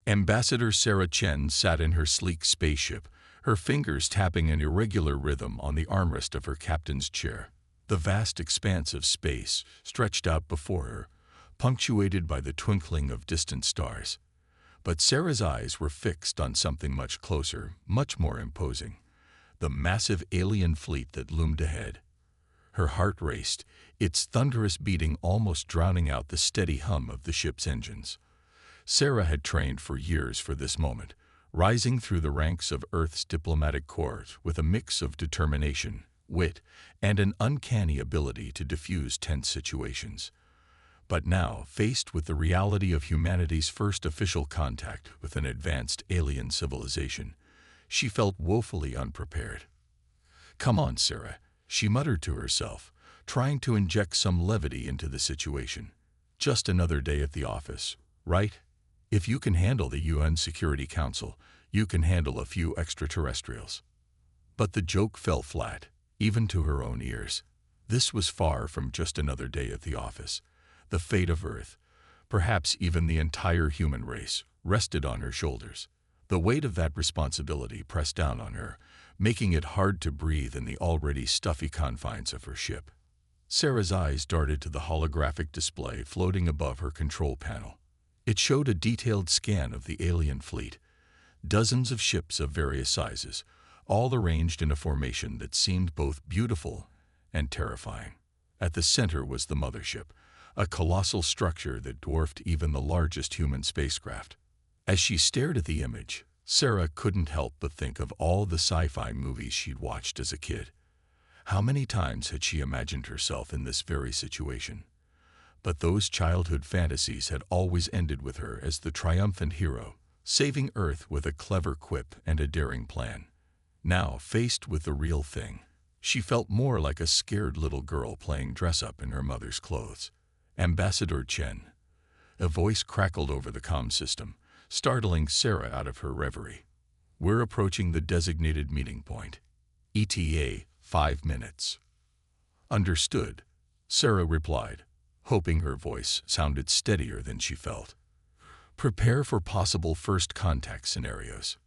Ambassador Sarah Chen sat in her sleek spaceship, her fingers tapping an irregular rhythm on the armrest of her captain's chair. The vast expanse of space stretched out before her, punctuated by the twinkling of distant stars. But Sarah's eyes were fixed on something much closer, much more imposing: the massive alien fleet that loomed ahead. Her heart raced, its thunderous beating almost drowning out the steady hum of the ship's engines. Sarah had trained for years for this moment, rising through the ranks of Earth's diplomatic corps with a mix of determination, wit, and an uncanny ability to diffuse tense situations. But now, faced with the reality of humanity's first official contact with an advanced alien civilization, she felt woefully unprepared. "Come on, Sarah," she muttered to herself, trying to inject some levity into the situation. "Just another day at the office, right? If you can handle the UN Security Council, you can handle a few extraterrestrials." But the joke fell flat, even to her own ears. This was far from just another day at the office. The fate of Earth, perhaps even the entire human race, rested on her shoulders. The weight of that responsibility pressed down on her, making it hard to breathe in the already stuffy confines of her ship. Sarah's eyes darted to the holographic display floating above her control panel. It showed a detailed scan of the alien fleet, dozens of ships of various sizes, all arranged in a formation that seemed both beautiful and terrifying. At the center was the mothership, a colossal structure that dwarfed even the largest human spacecraft. As she stared at the image, Sarah couldn't help but think of all the sci-fi movies she'd watched as a kid. How many times had she imagined herself in this very situation? But those childhood fantasies had always ended with her as the triumphant hero, saving Earth with a clever quip and a daring plan. Now, faced with the real thing, she felt more like a scared little girl playing dress-up in her mother's clothes. "Ambassador Chen." A voice crackled over the comm system, startling Sarah out of her reverie. "We're approaching the designated meeting point. ETA 5 minutes. "Understood," Sarah replied, hoping her voice sounded steadier than she felt. "Prepare for possible first contact scenarios."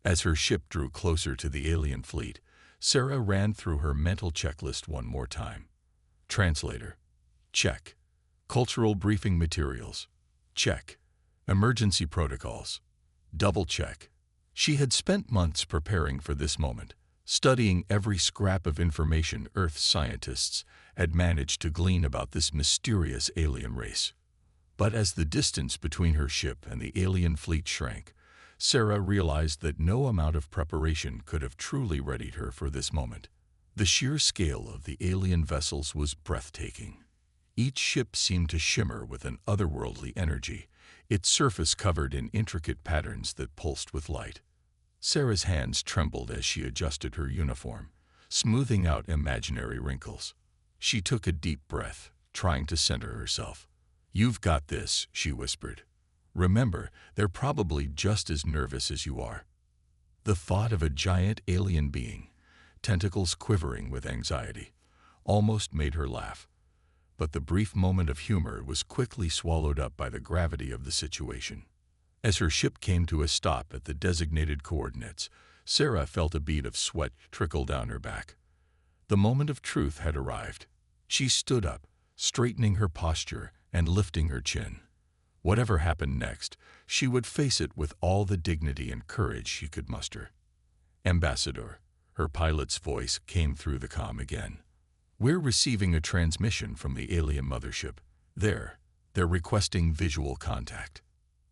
As her ship drew closer to the alien fleet, Sarah ran through her mental checklist one more time. Translator: check. Cultural briefing materials: check. Emergency protocols: double check. She had spent months preparing for this moment, studying every scrap of information Earth scientists had managed to glean about this mysterious alien race. But as the distance between her ship and the alien fleet shrank, Sarah realized that no amount of preparation could have truly readied her for this moment. The sheer scale of the alien vessels was breathtaking. Each ship seemed to shimmer with an otherworldly energy, its surface covered in intricate patterns that pulsed with light. Sarah's hands trembled as she adjusted her uniform, smoothing out imaginary wrinkles. She took a deep breath, trying to center herself. "You've got this," she whispered. "Remember, they're probably just as nervous as you are." The thought of a giant alien being, tentacles quivering with anxiety, almost made her laugh. But the brief moment of humor was quickly swallowed up by the gravity of the situation. As her ship came to a stop at the designated coordinates, Sarah felt a bead of sweat trickle down her back. The moment of truth had arrived. She stood up, straightening her posture and lifting her chin. Whatever happened next, she would face it with all the dignity and courage she could muster. "Ambassador," her pilot's voice came through the comm again. "We're receiving a transmission from the alien mothership. They're requesting visual contact."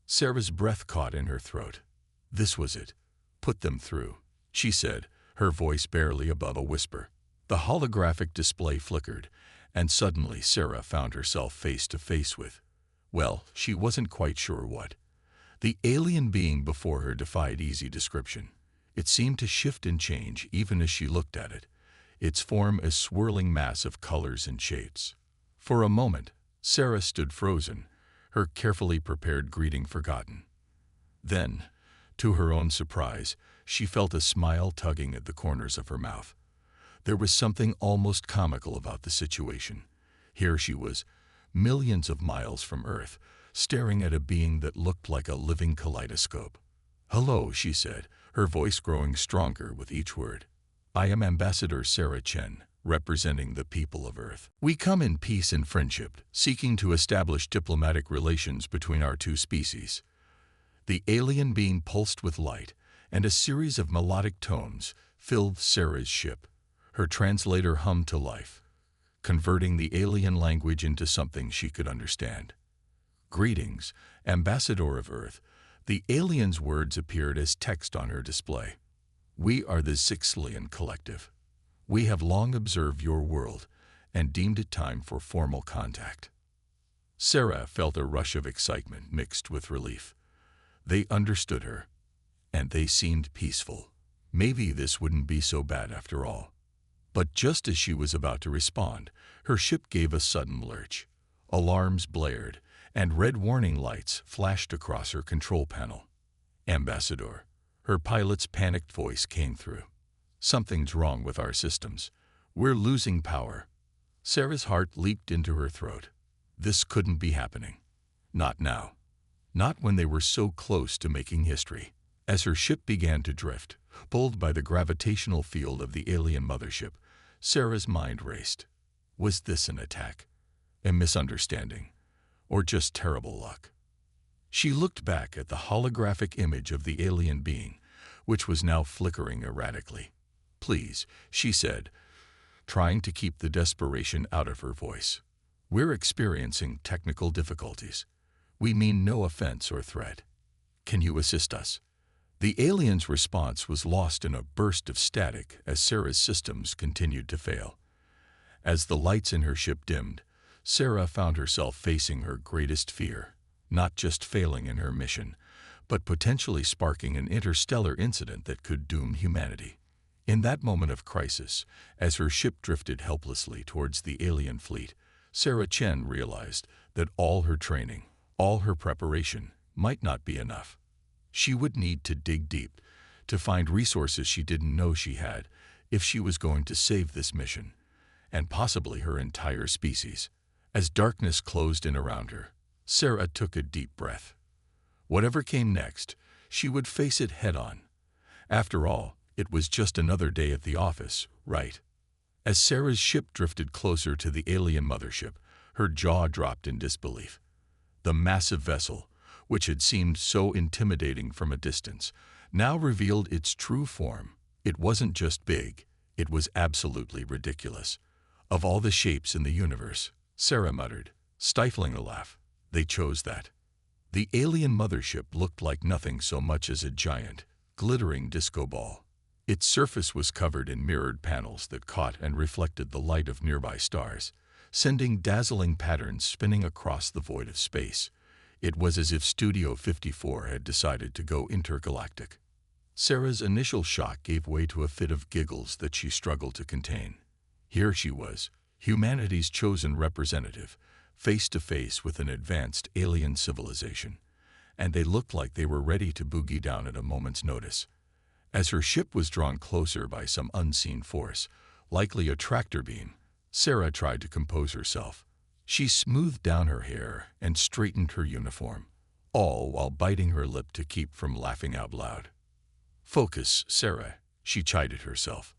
Sarah's breath caught in her throat. This was it. "Put them through," she said, her voice barely above a whisper. The holographic display flickered, and suddenly Sarah found herself face to face with, well, she wasn't quite sure what. The alien being before her defied easy description. It seemed to shift and change even as she looked at it, its form a swirling mass of colors and shapes. For a moment, Sarah stood frozen, her carefully prepared greeting forgotten. Then, to her own surprise, she felt a smile tugging at the corners of her mouth. There was something almost comical about the situation. Here she was, millions of miles from Earth, staring at a being that looked like a living kaleidoscope. "Hello," she said, her voice growing stronger with each word. "I am Ambassador Sarah Chen, representing the people of Earth. We come in peace and friendship, seeking to establish diplomatic relations between our two species." The alien being pulsed with light, and a series of melodic tones filled Sarah's ship. Her translator hummed to life, converting the alien language into something she could understand. "Greetings, Ambassador of Earth." The alien's words appeared as text on her display. "We are the Zixlian Collective. We have long observed your world and deemed it time for formal contact." Sarah felt a rush of excitement mixed with relief. They understood her, and they seemed peaceful. Maybe this wouldn't be so bad after all. But just as she was about to respond, her ship gave a sudden lurch. Alarms blared, and red warning lights flashed across her control panel. "Ambassador," her pilot's panicked voice came through. "Something's wrong with our systems. We're losing power." Sarah's heart leaped into her throat. This couldn't be happening. Not now. Not when they were so close to making history. As her ship began to drift, pulled by the gravitational field of the alien mothership, Sarah's mind raced. Was this an attack? A misunderstanding? Or just terrible luck? She looked back at the holographic image of the alien being, which was now flickering erratically. "Please," she said, trying to keep the desperation out of her voice. "We're experiencing technical difficulties. We mean no offense or threat. Can you assist us?" The alien's response was lost in a burst of static as Sarah's systems continued to fail. As the lights in her ship dimmed, Sarah found herself facing her greatest fear, not just failing in her mission, but potentially sparking an interstellar incident that could doom humanity. In that moment of crisis, as her ship drifted helplessly towards the alien fleet, Sarah Chen realized that all her training, all her preparation, might not be enough. She would need to dig deep, to find resources she didn't know she had, if she was going to save this mission, and possibly her entire species. As darkness closed in around her, Sarah took a deep breath. Whatever came next, she would face it head-on. After all, it was just another day at the office, right? As Sarah's ship drifted closer to the alien mothership, her jaw dropped in disbelief. The massive vessel, which had seemed so intimidating from a distance, now revealed its true form. It wasn't just big, it was absolutely ridiculous. "Of all the shapes in the universe," Sarah muttered, stifling a laugh, "they chose that." The alien mothership looked like nothing so much as a giant, glittering disco ball. Its surface was covered in mirrored panels that caught and reflected the light of nearby stars, sending dazzling patterns spinning across the void of space. It was as if Studio 54 had decided to go intergalactic. Sarah's initial shock gave way to a fit of giggles that she struggled to contain. Here she was, humanity's chosen representative, face to face with an advanced alien civilization, and they looked like they were ready to boogie down at a moment's notice. As her ship was drawn closer by some unseen force, likely a tractor beam, Sarah tried to compose herself. She smoothed down her hair and straightened her uniform, all while biting her lip to keep from laughing out loud. "Focus, Sarah," she chided herself.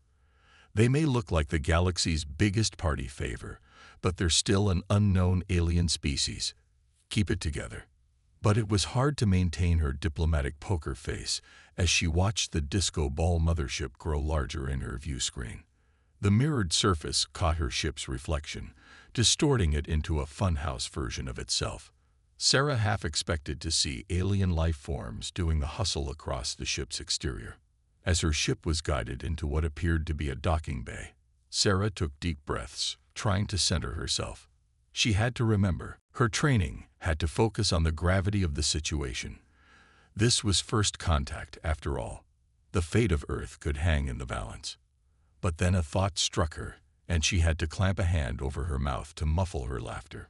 "They may look like the galaxy's biggest party favor, but they're still an unknown alien species. Keep it together." But it was hard to maintain her diplomatic poker face as she watched the disco ball mothership grow larger in her view screen. The mirrored surface caught her ship's reflection, distorting it into a funhouse version of itself. Sarah half expected to see alien life forms doing the hustle across the ship's exterior. As her ship was guided into what appeared to be a docking bay, Sarah took deep breaths, trying to center herself. She had to remember, her training had to focus on the gravity of the situation. This was first contact, after all. The fate of Earth could hang in the balance. But then a thought struck her, and she had to clamp a hand over her mouth to muffle her laughter.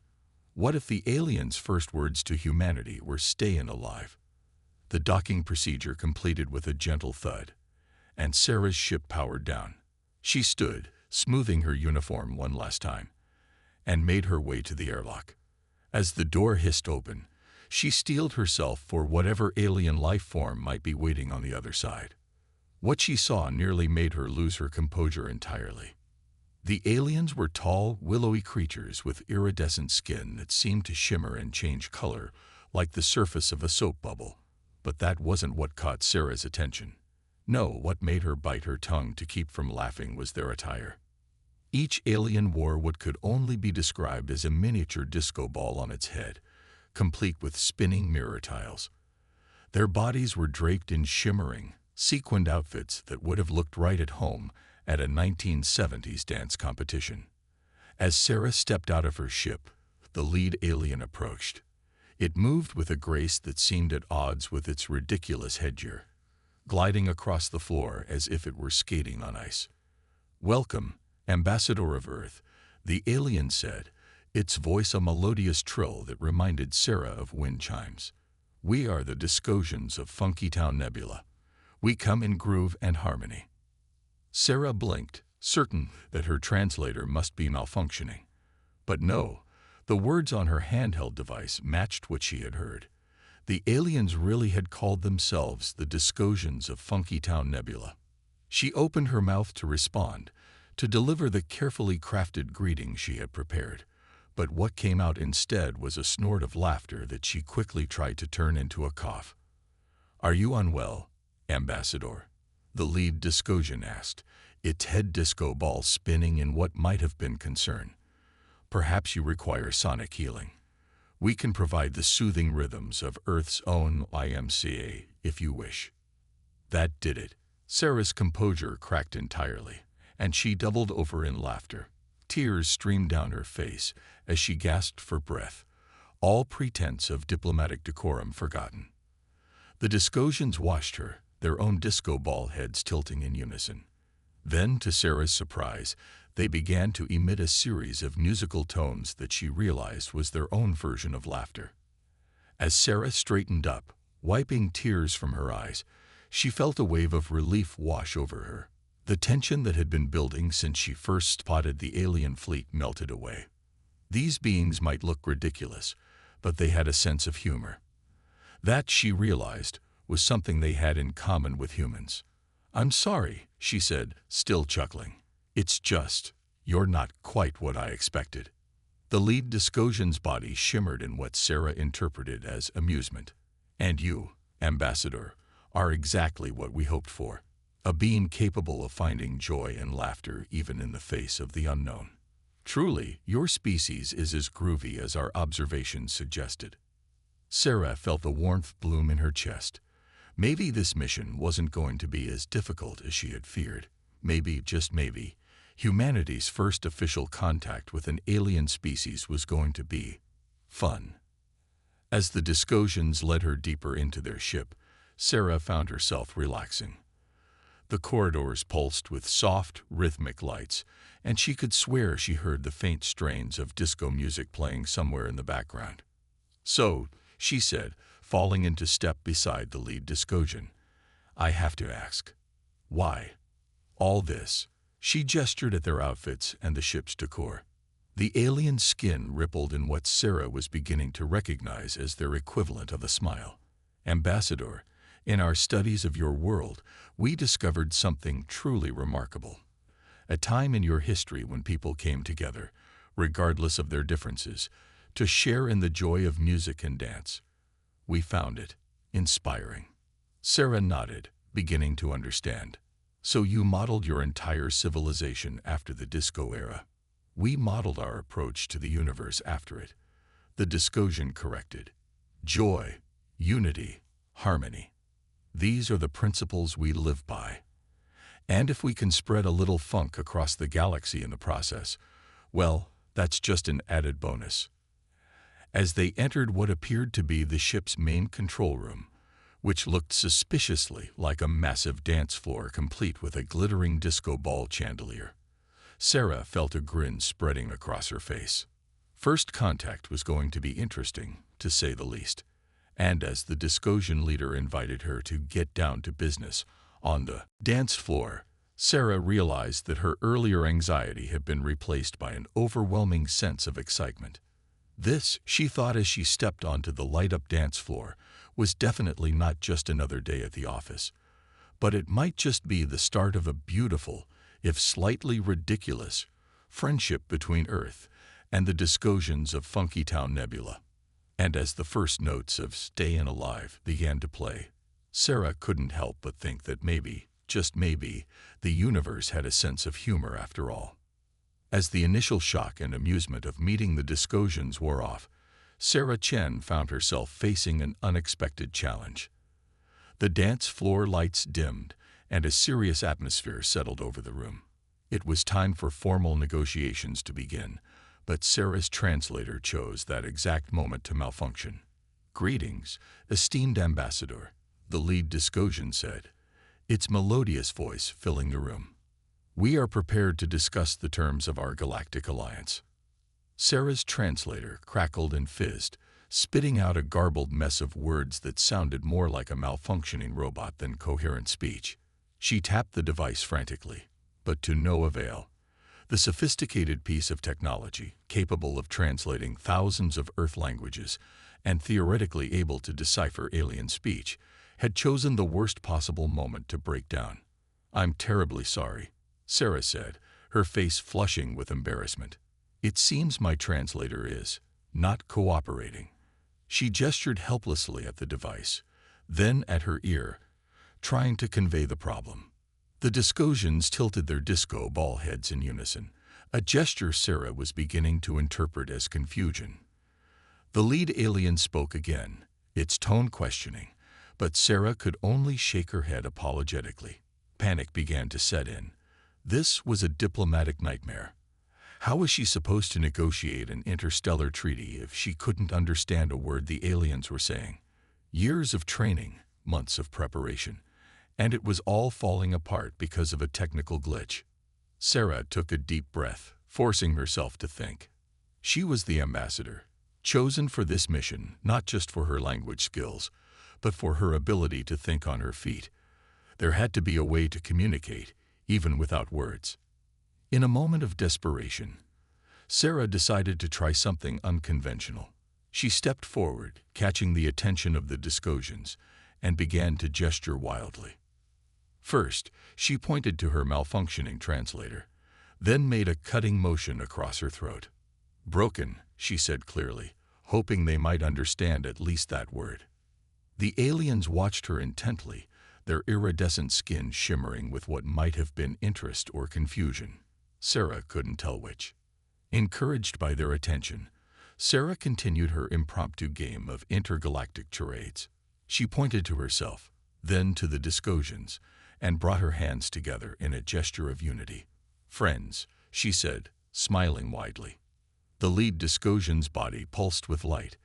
What if the aliens' first words to humanity were "stayin' alive"? The docking procedure completed with a gentle thud, and Sarah's ship powered down. She stood, smoothing her uniform one last time, and made her way to the airlock. As the door hissed open, She steeled herself for whatever alien life form might be waiting on the other side. What she saw nearly made her lose her composure entirely. The aliens were tall, willowy creatures with iridescent skin that seemed to shimmer and change color, like the surface of a soap bubble. But that wasn't what caught Sarah's attention. No, what made her bite her tongue to keep from laughing was their attire. Each alien wore what could only be described as a miniature disco ball on its head, complete with spinning mirror tiles. Their bodies were draped in shimmering, sequined outfits that would have looked right at home at a 1970s dance competition. As Sarah stepped out of her ship, the lead alien approached. It moved with a grace that seemed at odds with its ridiculous headgear, gliding across the floor as if it were skating on ice. "Welcome, Ambassador of Earth," the alien said, its voice a melodious trill that reminded Sarah of wind chimes. "We are the Discosians of Funkytown Nebula. We come in groove and harmony." Sarah blinked, certain that her translator must be malfunctioning. But no, the words on her handheld device matched what she had heard. The aliens really had called themselves the Discosians of Funkytown Nebula. She opened her mouth to respond, to deliver the carefully crafted greeting she had prepared. But what came out instead was a snort of laughter that she quickly tried to turn into a cough. "Are you unwell, Ambassador?" the lead Discosian asked, its head disco ball spinning in what might have been concern. "Perhaps you require sonic healing. We can provide the soothing rhythms of Earth's own YMCA if you wish." That did it. Sarah's composure cracked entirely, and she doubled over in laughter. Tears streamed down her face as she gasped for breath, all pretense of diplomatic decorum forgotten. The Discosians watched her, their own disco ball heads tilting in unison. Then, to Sarah's surprise, they began to emit a series of musical tones that she realized was their own version of laughter. As Sarah straightened up, wiping tears from her eyes, she felt a wave of relief wash over her. The tension that had been building since she first spotted the alien fleet melted away. These beings might look ridiculous, but they had a sense of humor. That, she realized, was something they had in common with humans. "I'm sorry," she said, still chuckling. "It's just, you're not quite what I expected." The lead Discosian's body shimmered in what Sarah interpreted as amusement. "And you, Ambassador, are exactly what we hoped for. A being capable of finding joy and laughter even in the face of the unknown. Truly, your species is as groovy as our observations suggested." Sarah felt the warmth bloom in her chest. Maybe this mission wasn't going to be as difficult as she had feared. Maybe, just maybe, humanity's first official contact with an alien species was going to be fun. As the Discosians led her deeper into their ship, Sarah found herself relaxing. The corridors pulsed with soft, rhythmic lights, and she could swear she heard the faint strains of disco music playing somewhere in the background. "So," she said, falling into step beside the lead Discosian, "I have to ask, why all this?" She gestured at their outfits and the ship's decor. The alien skin rippled in what Sarah was beginning to recognize as their equivalent of a smile. "Ambassador, in our studies of your world, we discovered something truly remarkable. A time in your history when people came together, regardless of their differences, to share in the joy of music and dance. We found it inspiring." Sarah nodded, beginning to understand. "So you modeled your entire civilization after the disco era." "We modeled our approach to the universe after it," the Discosian corrected. "Joy, unity, harmony. These are the principles we live by. And if we can spread a little funk across the galaxy in the process, well, that's just an added bonus." As they entered what appeared to be the ship's main control room, which looked suspiciously like a massive dance floor complete with a glittering disco ball chandelier, Sarah felt a grin spreading across her face. First contact was going to be interesting, to say the least. And as the Discosian leader invited her to get down to business on the dance floor, Sarah realized that her earlier anxiety had been replaced by an overwhelming sense of excitement. This, she thought as she stepped onto the light-up dance floor, was definitely not just another day at the office, but it might just be the start of a beautiful, if slightly ridiculous, friendship between Earth and the Discosians of Funkytown Nebula. And as the first notes of Stayin' Alive began to play, Sarah couldn't help but think that maybe, just maybe, the universe had a sense of humor after all. As the initial shock and amusement of meeting the Discosians wore off, Sarah Chen found herself facing an unexpected challenge. The dance floor lights dimmed, and a serious atmosphere settled over the room. It was time for formal negotiations to begin, but Sarah's translator chose that exact moment to malfunction. "Greetings, esteemed ambassador," the lead Discosian said, its melodious voice filling the room. "We are prepared to discuss the terms of our galactic alliance." Sarah's translator crackled and fizzed, spitting out a garbled mess of words that sounded more like a malfunctioning robot than coherent speech. She tapped the device frantically, but to no avail. The sophisticated piece of technology, capable of translating thousands of Earth languages and theoretically able to decipher alien speech, had chosen the worst possible moment to break down. "I'm terribly sorry," Sarah said, her face flushing with embarrassment. "It seems my translator is not cooperating." She gestured helplessly at the device, then at her ear, trying to convey the problem. The Discosians tilted their disco ball heads in unison, a gesture Sarah was beginning to interpret as confusion. The lead alien spoke again, its tone questioning, but Sarah could only shake her head apologetically. Panic began to set in. This was a diplomatic nightmare. How was she supposed to negotiate an interstellar treaty if she couldn't understand a word the aliens were saying? Years of training, months of preparation, and it was all falling apart because of a technical glitch. Sarah took a deep breath, forcing herself to think. She was the ambassador, chosen for this mission not just for her language skills, but for her ability to think on her feet. There had to be a way to communicate, even without words. In a moment of desperation, Sarah decided to try something unconventional. She stepped forward, catching the attention of the Discosians, and began to gesture wildly. First, she pointed to her malfunctioning translator, then made a cutting motion across her throat. "Broken," she said clearly, hoping they might understand at least that word. The aliens watched her intently, their iridescent skin shimmering with what might have been interest or confusion. Sarah couldn't tell which. Encouraged by their attention, Sarah continued her impromptu game of intergalactic charades. She pointed to herself, then to the Discosians, and brought her hands together in a gesture of unity. "Friends," she said, smiling widely. The lead Discosian's body pulsed with light,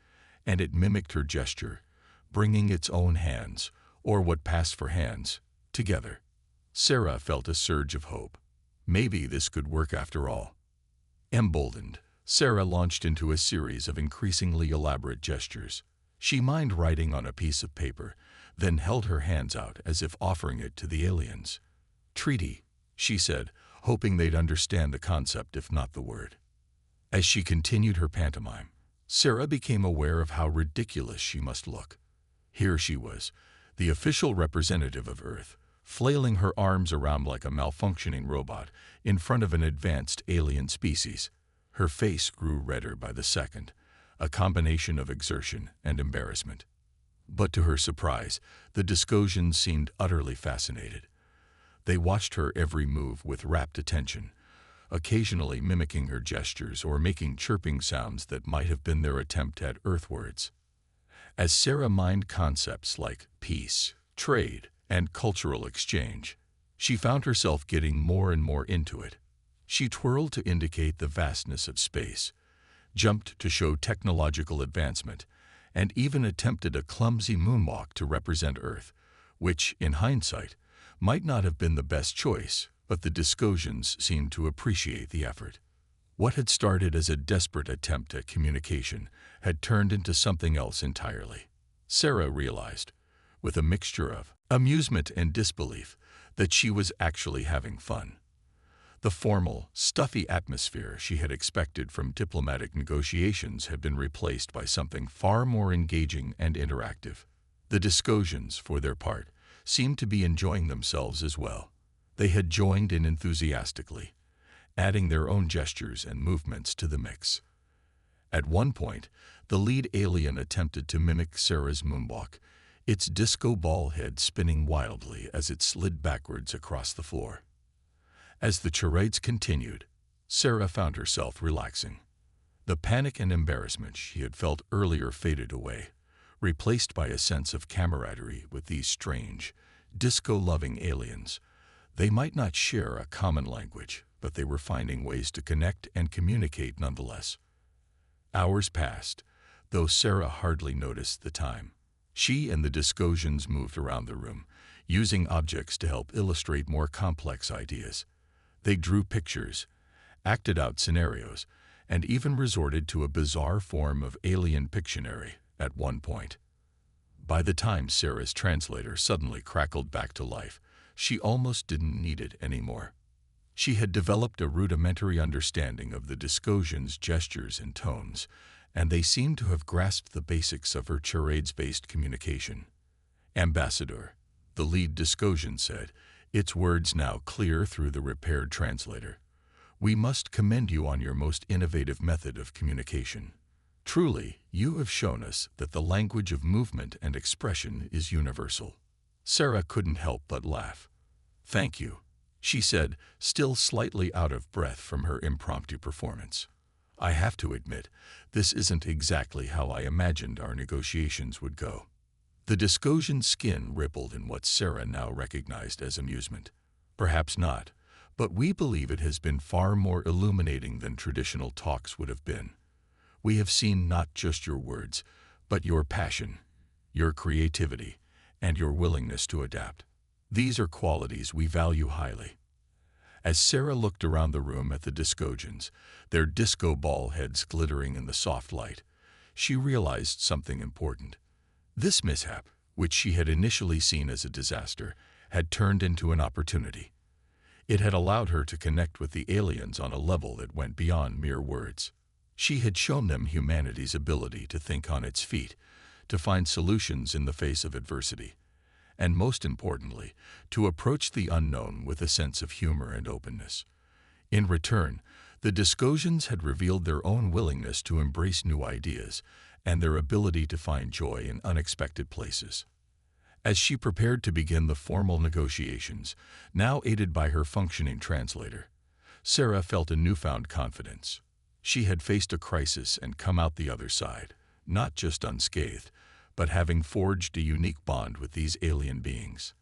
and it mimicked her gesture, bringing its own hands, or what passed for hands, together. Sarah felt a surge of hope. Maybe this could work after all. Emboldened, Sarah launched into a series of increasingly elaborate gestures. She mimed writing on a piece of paper, then held her hands out as if offering it to the aliens. "Treaty," she said, hoping they'd understand the concept if not the word. As she continued her pantomime, Sarah became aware of how ridiculous she must look. Here she was, the official representative of Earth, flailing her arms around like a malfunctioning robot in front of an advanced alien species. Her face grew redder by the second, a combination of exertion and embarrassment. But to her surprise, the Discosians seemed utterly fascinated. They watched her every move with rapt attention, occasionally mimicking her gestures or making chirping sounds that might have been their attempt at Earth words. As Sarah mined concepts like peace, trade, and cultural exchange, she found herself getting more and more into it. She twirled to indicate the vastness of space, jumped to show technological advancement, and even attempted a clumsy moonwalk to represent Earth, which, in hindsight, might not have been the best choice, but the Discosians seemed to appreciate the effort. What had started as a desperate attempt at communication had turned into something else entirely. Sarah realized, with a mixture of amusement and disbelief, that she was actually having fun. The formal, stuffy atmosphere she had expected from diplomatic negotiations had been replaced by something far more engaging and interactive. The Discosians, for their part, seemed to be enjoying themselves as well. They had joined in enthusiastically, adding their own gestures and movements to the mix. At one point, the lead alien attempted to mimic Sarah's moonwalk, its disco ball head spinning wildly as it slid backwards across the floor. As the charades continued, Sarah found herself relaxing. The panic and embarrassment she had felt earlier faded away, replaced by a sense of camaraderie with these strange, disco-loving aliens. They might not share a common language, but they were finding ways to connect and communicate nonetheless. Hours passed, though Sarah hardly noticed the time. She and the Discosians moved around the room, using objects to help illustrate more complex ideas. They drew pictures, acted out scenarios, and even resorted to a bizarre form of alien Pictionary at one point. By the time Sarah's translator suddenly crackled back to life, she almost didn't need it anymore. She had developed a rudimentary understanding of the Discosians' gestures and tones, and they seemed to have grasped the basics of her charades-based communication. "Ambassador," the lead Discosian said, its words now clear through the repaired translator, "we must commend you on your most innovative method of communication. Truly, you have shown us that the language of movement and expression is universal." Sarah couldn't help but laugh. "Thank you," she said, still slightly out of breath from her impromptu performance. "I have to admit, this isn't exactly how I imagined our negotiations would go." The Discosian's skin rippled in what Sarah now recognized as amusement. "Perhaps not, but we believe it has been far more illuminating than traditional talks would have been. We have seen not just your words, but your passion, your creativity, and your willingness to adapt. These are qualities we value highly." As Sarah looked around the room at the Discosians, their disco ball heads glittering in the soft light, she realized something important. This mishap, which she had initially seen as a disaster, had turned into an opportunity. It had allowed her to connect with the aliens on a level that went beyond mere words. She had shown them humanity's ability to think on its feet, to find solutions in the face of adversity, and most importantly, to approach the unknown with a sense of humor and openness. In return, the Discosians had revealed their own willingness to embrace new ideas and their ability to find joy in unexpected places. As she prepared to begin the formal negotiations, now aided by her functioning translator, Sarah felt a newfound confidence. She had faced a crisis and come out the other side, not just unscathed, but having forged a unique bond with these alien beings.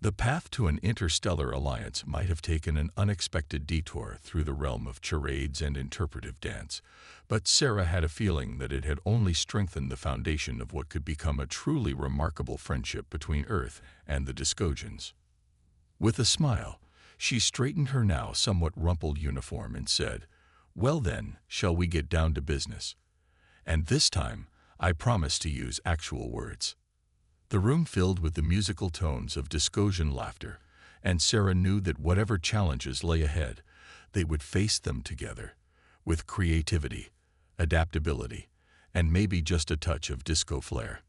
The path to an interstellar alliance might have taken an unexpected detour through the realm of charades and interpretive dance, but Sarah had a feeling that it had only strengthened the foundation of what could become a truly remarkable friendship between Earth and the Discosians. With a smile, she straightened her now somewhat rumpled uniform and said, "Well then, shall we get down to business? And this time, I promise to use actual words." The room filled with the musical tones of Discosian laughter, and Sarah knew that whatever challenges lay ahead, they would face them together, with creativity, adaptability, and maybe just a touch of disco flair.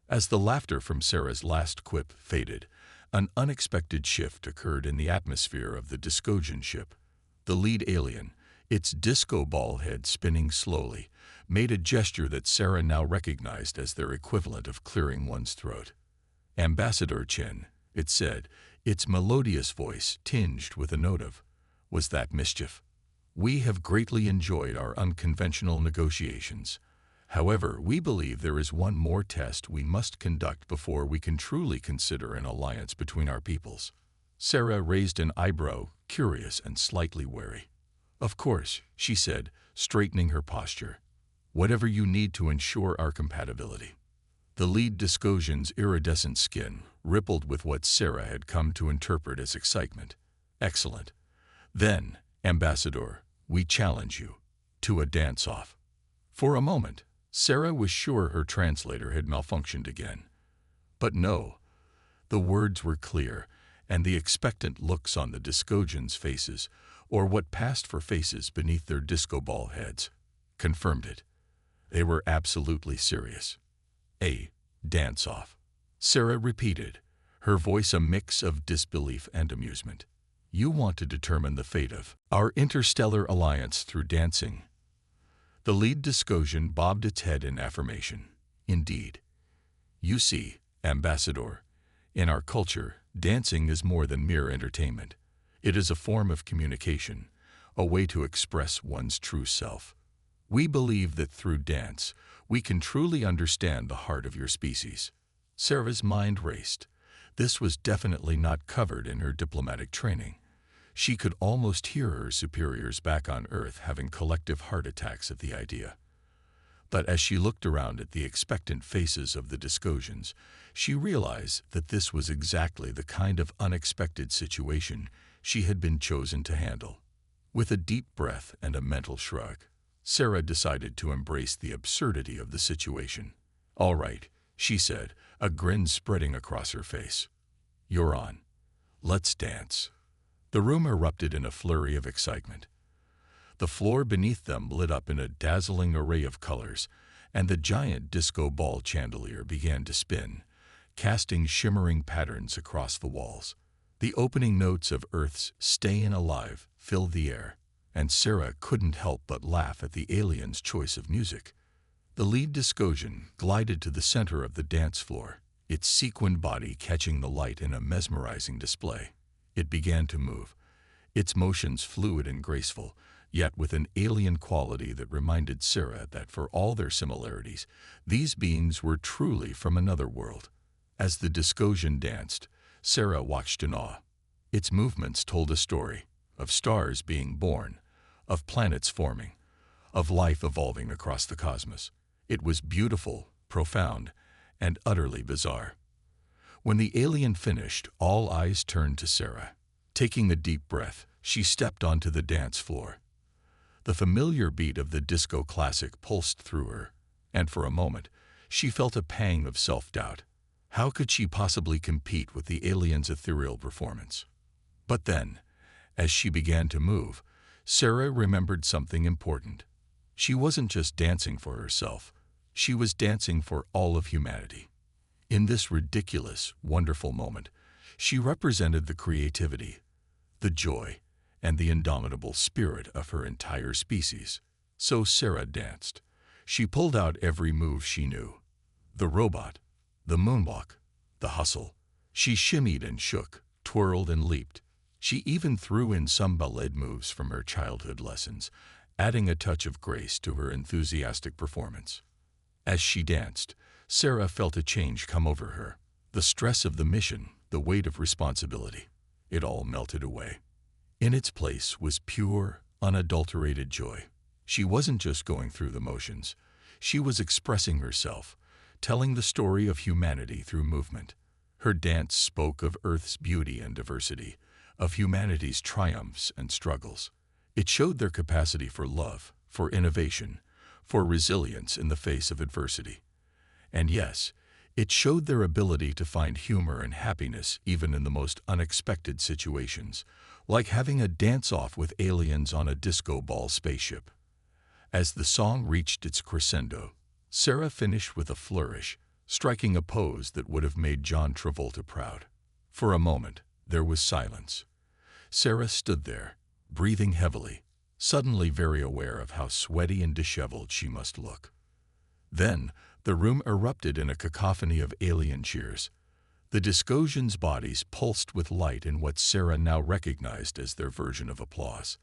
As the laughter from Sarah's last quip faded, an unexpected shift occurred in the atmosphere of the Discosian ship. The lead alien, its disco ball head spinning slowly, made a gesture that Sarah now recognized as their equivalent of clearing one's throat. "Ambassador Chen," it said, its melodious voice tinged with a note of, "Was that mischief? We have greatly enjoyed our unconventional negotiations. However, we believe there is one more test we must conduct before we can truly consider an alliance between our peoples." Sarah raised an eyebrow, curious and slightly wary. "Of course," she said, straightening her posture. "Whatever you need to ensure our compatibility." The lead Discosian's iridescent skin rippled with what Sarah had come to interpret as excitement. "Excellent. Then, Ambassador, we challenge you to a dance-off." For a moment, Sarah was sure her translator had malfunctioned again. But no, the words were clear, and the expectant looks on the Discogens' faces, or what passed for faces beneath their disco ball heads, confirmed it. They were absolutely serious. A dance-off, Sarah repeated, her voice a mix of disbelief and amusement. You want to determine the fate of our interstellar alliance through dancing. The lead Discogen bobbed its head in affirmation. Indeed. You see, Ambassador, in our culture, dancing is more than mere entertainment. It is a form of communication, a way to express one's true self. We believe that through dance, we can truly understand the heart of your species. Sarah's mind raced. This was definitely not covered in her diplomatic training. She could almost hear her superiors back on Earth having collective heart attacks at the idea. But as she looked around at the expectant faces of the Discogens, she realized that this was exactly the kind of unexpected situation she had been chosen to handle. With a deep breath and a mental shrug, Sarah decided to embrace the absurdity of the situation. All right, she said, a grin spreading across her face. You're on. Let's dance. The room erupted in a flurry of excitement. The floor beneath them lit up in a dazzling array of colors, and the giant disco ball chandelier began to spin, casting shimmering patterns across the walls. The opening notes of Earth's "Stayin' Alive" filled the air, and Sarah couldn't help but laugh at the aliens' choice of music. The lead Discogen glided to the center of the dance floor, its sequined body catching the light in a mesmerizing display. It began to move, its motions fluid and graceful, yet with an alien quality that reminded Sarah that for all their similarities, these beings were truly from another world. As the Discogen danced, Sarah watched in awe. Its movements told a story of stars being born, of planets forming, of life evolving across the cosmos. It was beautiful, profound, and utterly bizarre. When the alien finished, all eyes turned to Sarah. Taking a deep breath, she stepped onto the dance floor. The familiar beat of the disco classic pulsed through her, and for a moment, she felt a pang of self-doubt. How could she possibly compete with the alien's ethereal performance? But then, as she began to move, Sarah remembered something important. She wasn't just dancing for herself. She was dancing for all of humanity. In this ridiculous, wonderful moment, she represented the creativity, the joy, and the indomitable spirit of her entire species. So Sarah danced. She pulled out every move she knew. The robot, the moonwalk, the hustle. She shimmied and shook, twirled and leaped. She even threw in some ballet moves from her childhood lessons, adding a touch of grace to her enthusiastic performance. As she danced, Sarah felt a change come over her. The stress of the mission, the weight of responsibility, it all melted away. In its place was pure, unadulterated joy. She wasn't just going through the motions. She was expressing herself, telling the story of humanity through movement. Her dance spoke of Earth's beauty and diversity, of humanity's triumphs and struggles. It showed their capacity for love, for innovation, for resilience in the face of adversity. And yes, it showed their ability to find humor and happiness even in the most unexpected situations, like having a dance-off with aliens on a disco ball spaceship. As the song reached its crescendo, Sarah finished with a flourish, striking a pose that would have made John Travolta proud. For a moment, there was silence. Sarah stood there, breathing heavily, suddenly very aware of how sweaty and disheveled she must look. Then, the room erupted in a cacophony of alien cheers. The Discogens' bodies pulsed with light in what Sarah now recognized as their version of applause.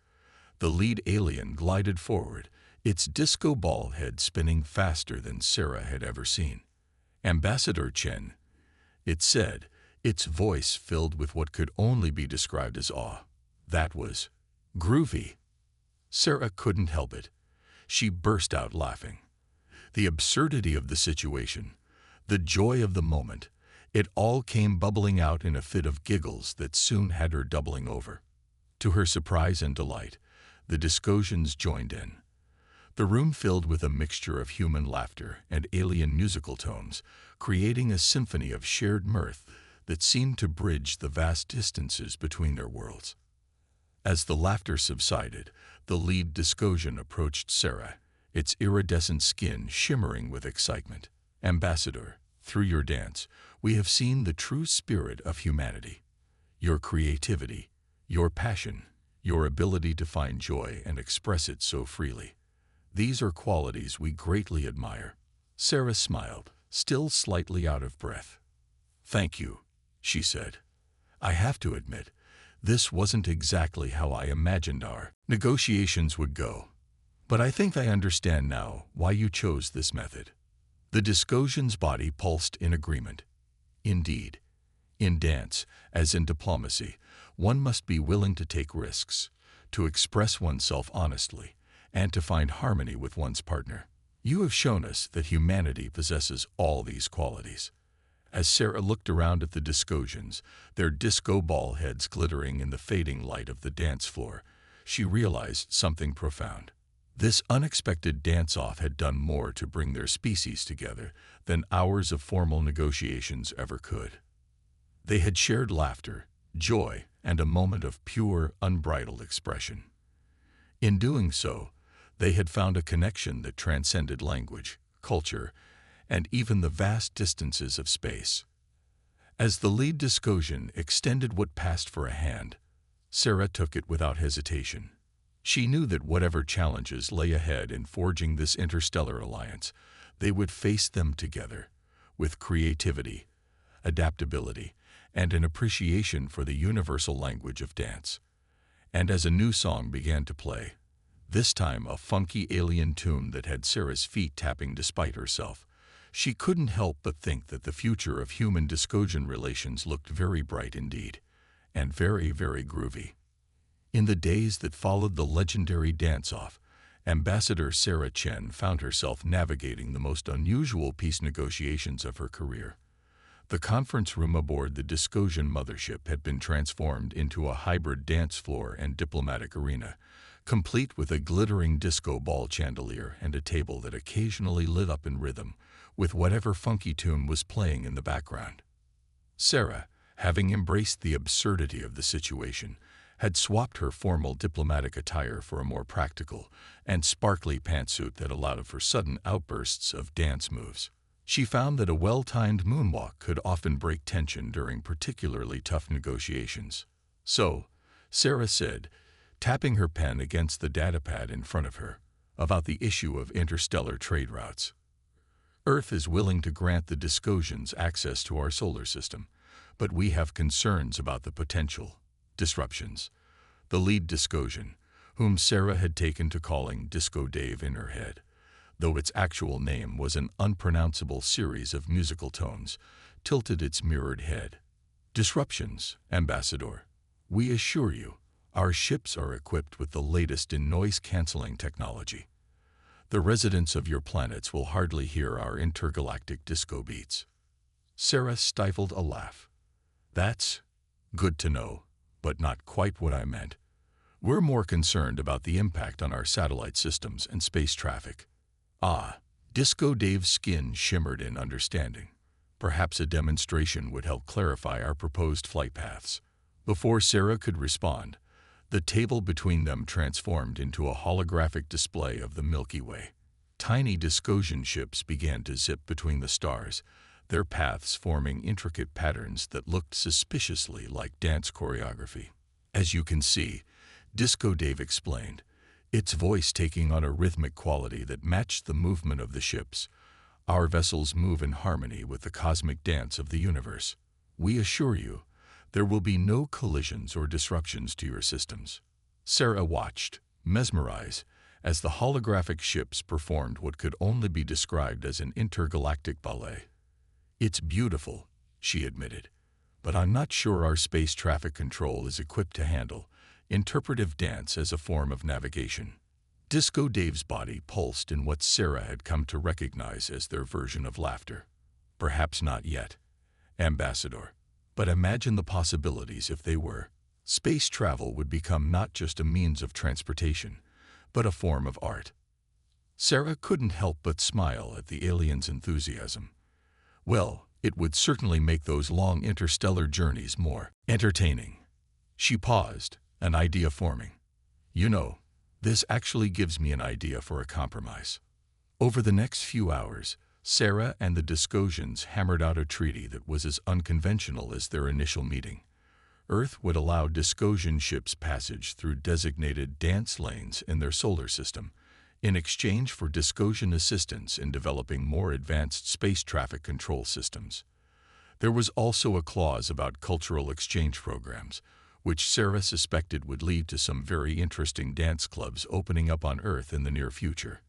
The lead alien glided forward, its disco ball head spinning faster than Sarah had ever seen. Ambassador Chen, it said, its voice filled with what could only be described as awe. That was groovy. Sarah couldn't help it. She burst out laughing. The absurdity of the situation, the joy of the moment, it all came bubbling out in a fit of giggles that soon had her doubling over. To her surprise and delight, the Discogens joined in. The room filled with a mixture of human laughter and alien musical tones, creating a symphony of shared mirth that seemed to bridge the vast distances between their worlds. As the laughter subsided, the lead Discosian approached Sarah, its iridescent skin shimmering with excitement. "Ambassador, through your dance, we have seen the true spirit of humanity. Your creativity, your passion, your ability to find joy and express it so freely. These are qualities we greatly admire." Sarah smiled, still slightly out of breath. "Thank you," she said. "I have to admit, this wasn't exactly how I imagined our negotiations would go. But I think I understand now why you chose this method." The Discosian's body pulsed in agreement. Indeed, in dance, as in diplomacy, one must be willing to take risks, to express oneself honestly, and to find harmony with one's partner. You have shown us that humanity possesses all these qualities. As Sarah looked around at the Discosians, their disco ball heads glittering in the fading light of the dance floor, she realized something profound. This unexpected dance-off had done more to bring their species together than hours of formal negotiations ever could. They had shared laughter, joy, and a moment of pure, unbridled expression. In doing so, they had found a connection that transcended language, culture, and even the vast distances of space. As the lead Discosian extended what passed for a hand, Sarah took it without hesitation. She knew that whatever challenges lay ahead in forging this interstellar alliance, they would face them together, with creativity, adaptability, and an appreciation for the universal language of dance. And as a new song began to play, this time a funky alien tune that had Sarah's feet tapping despite herself, she couldn't help but think that the future of human-Discosian relations looked very bright indeed, and very, very groovy. In the days that followed the legendary dance-off, Ambassador Sarah Chen found herself navigating the most unusual peace negotiations of her career. The conference room aboard the Discosian mothership had been transformed into a hybrid dance floor and diplomatic arena, complete with a glittering disco ball chandelier and a table that occasionally lit up in rhythm with whatever funky tune was playing in the background. Sarah, having embraced the absurdity of the situation, had swapped her formal diplomatic attire for a more practical and sparkly pantsuit that allowed for sudden outbursts of dance moves. She found that a well-timed moonwalk could often break tension during particularly tough negotiations. "So," Sarah said, tapping her pen against the datapad in front of her, "about the issue of interstellar trade routes. Earth is willing to grant the Discosians access to our solar system, but we have concerns about the potential disruptions." The lead Discosian, whom Sarah had taken to calling Disco Dave in her head, though its actual name was an unpronounceable series of musical tones, tilted its mirrored head. "Disruptions, Ambassador. We assure you, our ships are equipped with the latest in noise-canceling technology. The residents of your planets will hardly hear our intergalactic disco beats." Sarah stifled a laugh. "That's good to know, but not quite what I meant. We're more concerned about the impact on our satellite systems and space traffic." "Ah," Disco Dave's skin shimmered in understanding. "Perhaps a demonstration would help clarify our proposed flight paths." Before Sarah could respond, the table between them transformed into a holographic display of the Milky Way. Tiny Discosian ships began to zip between the stars, their paths forming intricate patterns that looked suspiciously like dance choreography. "As you can see," Disco Dave explained, its voice taking on a rhythmic quality that matched the movement of the ships, "our vessels move in harmony with the cosmic dance of the universe. We assure you, there will be no collisions or disruptions to your systems." Sarah watched, mesmerized, as the holographic ships performed what could only be described as an intergalactic ballet. "It's beautiful," she admitted, "but I'm not sure our space traffic control is equipped to handle interpretive dance as a form of navigation." Disco Dave's body pulsed in what Sarah had come to recognize as their version of laughter. "Perhaps not yet, Ambassador. But imagine the possibilities if they were. Space travel would become not just a means of transportation, but a form of art." Sarah couldn't help but smile at the alien's enthusiasm. "Well, It would certainly make those long interstellar journeys more entertaining. She paused, an idea forming. You know, this actually gives me an idea for a compromise. Over the next few hours, Sarah and the Discosians hammered out a treaty that was as unconventional as their initial meeting. Earth would allow Discosian ships passage through designated dance lanes in their solar system, in exchange for Discosian assistance in developing more advanced space traffic control systems. There was also a clause about cultural exchange programs, which Sarah suspected would lead to some very interesting dance clubs opening up on Earth in the near future.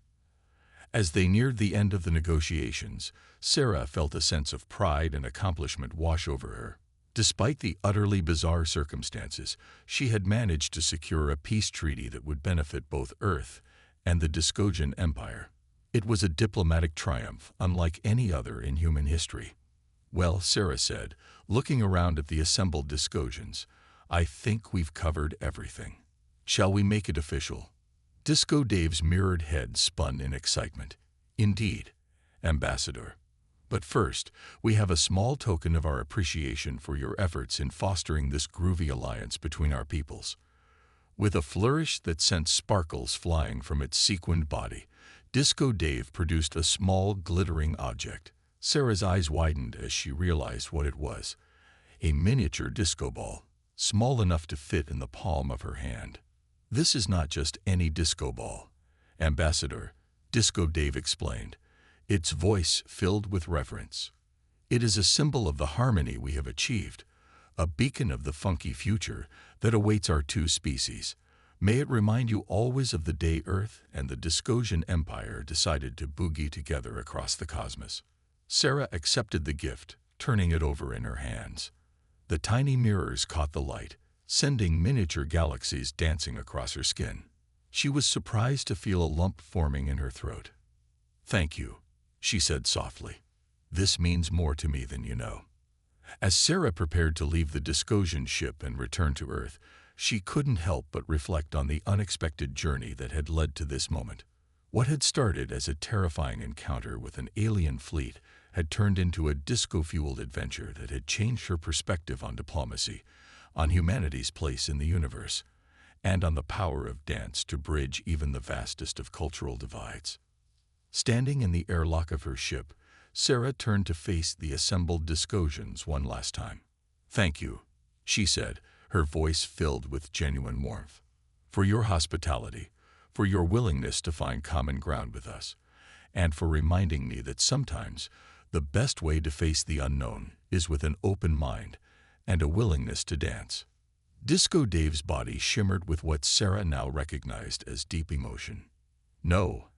As they neared the end of the negotiations, Sarah felt a sense of pride and accomplishment wash over her. Despite the utterly bizarre circumstances, she had managed to secure a peace treaty that would benefit both Earth and the Discosian Empire. It was a diplomatic triumph unlike any other in human history. Well, Sarah said, looking around at the assembled Discosians, I think we've covered everything. Shall we make it official? Disco Dave's mirrored head spun in excitement. Indeed, Ambassador. But first, we have a small token of our appreciation for your efforts in fostering this groovy alliance between our peoples. With a flourish that sent sparkles flying from its sequined body, Disco Dave produced a small, glittering object. Sarah's eyes widened as she realized what it was. A miniature disco ball, small enough to fit in the palm of her hand. This is not just any disco ball, Ambassador, Disco Dave explained, its voice filled with reverence. It is a symbol of the harmony we have achieved, a beacon of the funky future that awaits our two species. May it remind you always of the day Earth and the Discosian Empire decided to boogie together across the cosmos. Sarah accepted the gift, turning it over in her hands. The tiny mirrors caught the light, sending miniature galaxies dancing across her skin. She was surprised to feel a lump forming in her throat. Thank you, she said softly. This means more to me than you know. As Sarah prepared to leave the Discosian ship and return to Earth, she couldn't help but reflect on the unexpected journey that had led to this moment. What had started as a terrifying encounter with an alien fleet had turned into a disco-fueled adventure that had changed her perspective on diplomacy, on humanity's place in the universe, and on the power of dance to bridge even the vastest of cultural divides. Standing in the airlock of her ship, Sarah turned to face the assembled Discosians one last time. Thank you, she said, her voice filled with genuine warmth. For your hospitality, for your willingness to find common ground with us, and for reminding me that sometimes the best way to face the unknown is with an open mind and a willingness to dance. Disco Dave's body shimmered with what Sarah now recognized as deep emotion. No,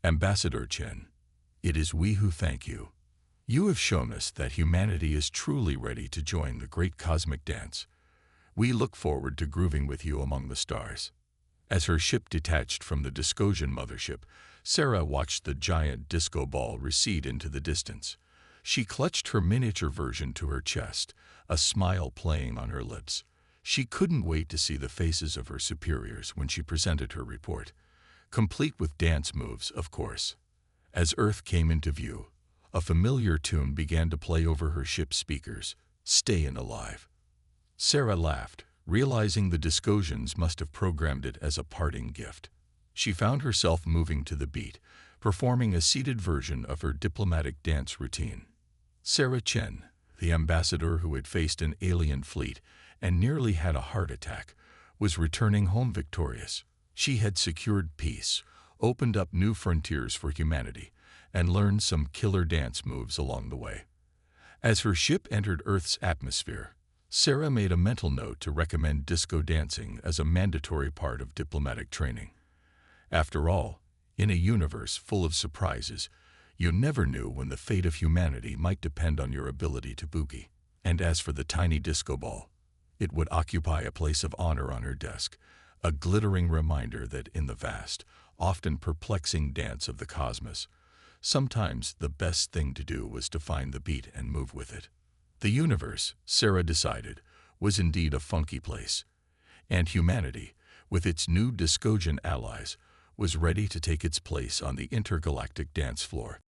Ambassador Chen, it is we who thank you. You have shown us that humanity is truly ready to join the great cosmic dance. We look forward to grooving with you among the stars. As her ship detached from the Discosian mothership, Sarah watched the giant disco ball recede into the distance. She clutched her miniature version to her chest, a smile playing on her lips. She couldn't wait to see the faces of her superiors when she presented her report, complete with dance moves, of course. As Earth came into view, a familiar tune began to play over her ship's speakers, "Stayin' Alive." Sarah laughed, realizing the Discosians must have programmed it as a parting gift. She found herself moving to the beat, performing a seated version of her diplomatic dance routine. Sarah Chen, the ambassador who had faced an alien fleet and nearly had a heart attack, was returning home victorious. She had secured peace, opened up new frontiers for humanity, and learned some killer dance moves along the way. As her ship entered Earth's atmosphere, Sarah made a mental note to recommend disco dancing as a mandatory part of diplomatic training. After all, in a universe full of surprises, you never knew when the fate of humanity might depend on your ability to boogie. And as for the tiny disco ball, it would occupy a place of honor on her desk, a glittering reminder that in the vast, often perplexing dance of the cosmos, sometimes the best thing to do was to find the beat and move with it. The universe, Sarah decided, was indeed a funky place, and humanity, with its new Discosian allies, was ready to take its place on the intergalactic dance floor.